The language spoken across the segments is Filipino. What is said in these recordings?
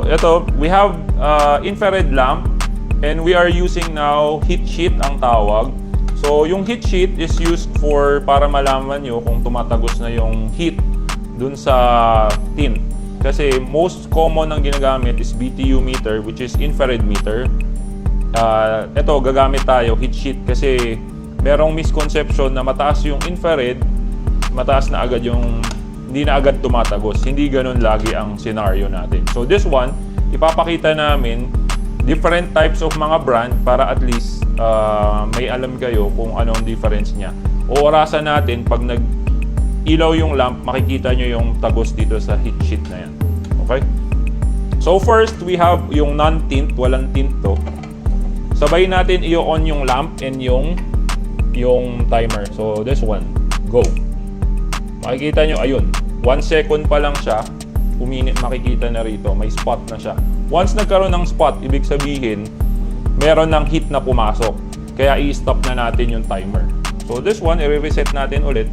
ito, we have infrared lamp and we are using now heat sheet ang tawag. So, yung heat sheet is used for para malaman nyo kung tumatagos na yung heat dun sa tint. Kasi most common ang ginagamit is BTU meter, which is infrared meter. Ito, gagamit tayo heat sheet kasi merong misconception na mataas yung infrared, mataas na agad yung hindi na agad tumatagos. Hindi ganun lagi ang scenario natin. So this one, ipapakita namin different types of mga brand para at least may alam kayo kung ano ang difference niya. O orasan natin pag nag-ilaw yung lamp, makikita nyo yung tagos dito sa heat sheet na yan. Okay? So first, we have yung non-tint, walang tint to. Sabay natin i-on yung lamp and yung timer. So this one, go. Makikita nyo, ayun, 1 second pa lang siya, makikita na rito, may spot na siya. Once nagkaroon ng spot, ibig sabihin, meron ng heat na pumasok. Kaya i-stop na natin yung timer. So this one, i-reset natin ulit.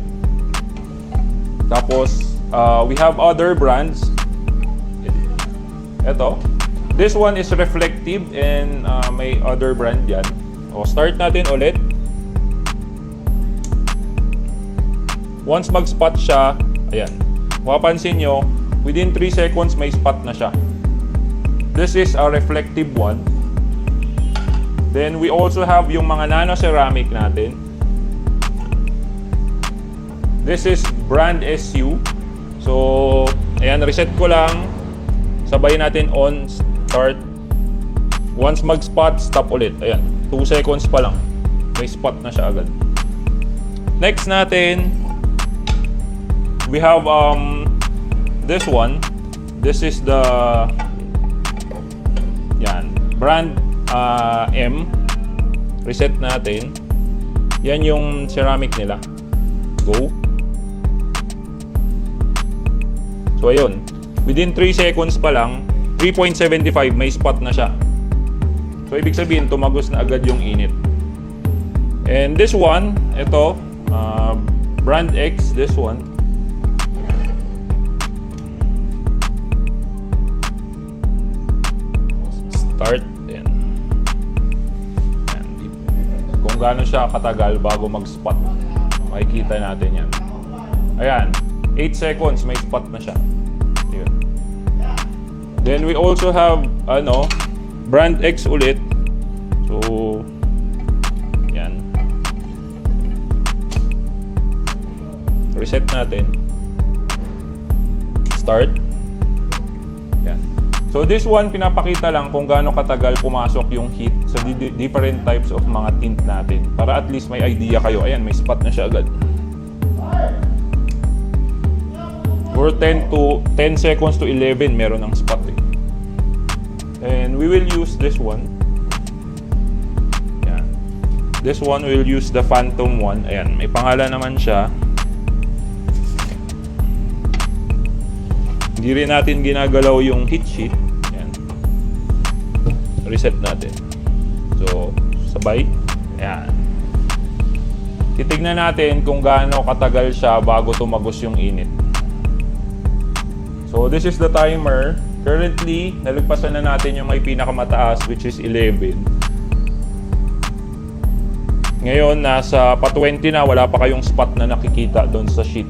Tapos, we have other brands. Ito. This one is reflective and may other brand yan. O, start natin ulit. Once mag-spot siya, ayan. Mapapansin nyo, within 3 seconds may spot na siya. This is a reflective one. Then we also have yung mga nano-ceramic natin. This is brand SU. So, ayan, reset ko lang. Sabay natin on, start. Once mag-spot, stop ulit. Ayan, 2 seconds pa lang. May spot na siya agad. Next natin, we have this one. This is the brand M. Reset natin. Yan yung ceramic nila. Go. So ayun, within 3 seconds pa lang, 3.75 may spot na siya. So ibig sabihin tumagos na agad yung init. And this one, ito, brand X, this one. Start. Ayan. Kung gaano siya katagal bago mag-spot, makikita natin yan. Ayan, 8 seconds may spot na siya. Yun. Then we also have brand X ulit. So yan. Reset natin. Start. Yan. So this one, pinapakita lang kung gaano katagal pumasok yung heat sa different types of mga tint natin. Para at least may idea kayo. Ayan, may spot na siya agad. For 10 seconds to 11, meron ng spot eh. And we will use this one. Ayan. This one, we'll use the Phantom one. Ayan, may pangalan naman siya. Hindi rin natin ginagalaw yung heat sheet. Ayan. Reset natin. So, sabay. Ayan. Titignan natin kung gaano katagal siya bago tumagos yung init. So, this is the timer. Currently, nalagpasan na natin yung may pinakamataas, which is 11. Ngayon, nasa pa 20 na, wala pa kayong spot na nakikita doon sa sheet.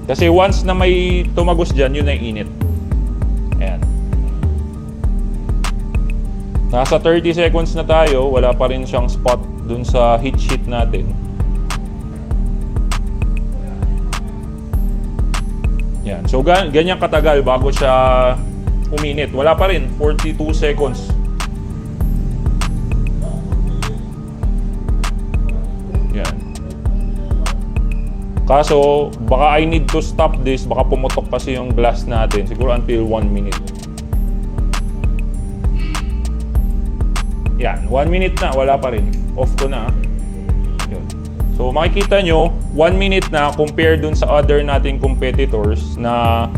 Kasi once na may tumagos dyan, yun ay init. Ayan. Nasa 30 seconds na tayo, wala pa rin siyang spot dun sa heat sheet natin. Yan. So, ganyan katagal bago siya uminit. Wala pa rin. 42 seconds. Yan. Kaso, baka I need to stop this. Baka pumutok kasi yung glass natin. Siguro until 1 minute. Yan. 1 minute na. Wala pa rin. Off ko na. Yun. So makikita nyo, 1 minute na compare dun sa other nating competitors na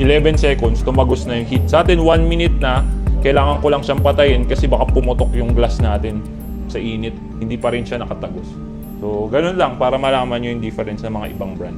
11 seconds, tumagos na yung heat. Sa atin, 1 minute na, kailangan ko lang siyang patayin kasi baka pumutok yung glass natin sa init. Hindi pa rin siya nakatagos. So, ganun lang para malaman nyo yung difference ng mga ibang brand.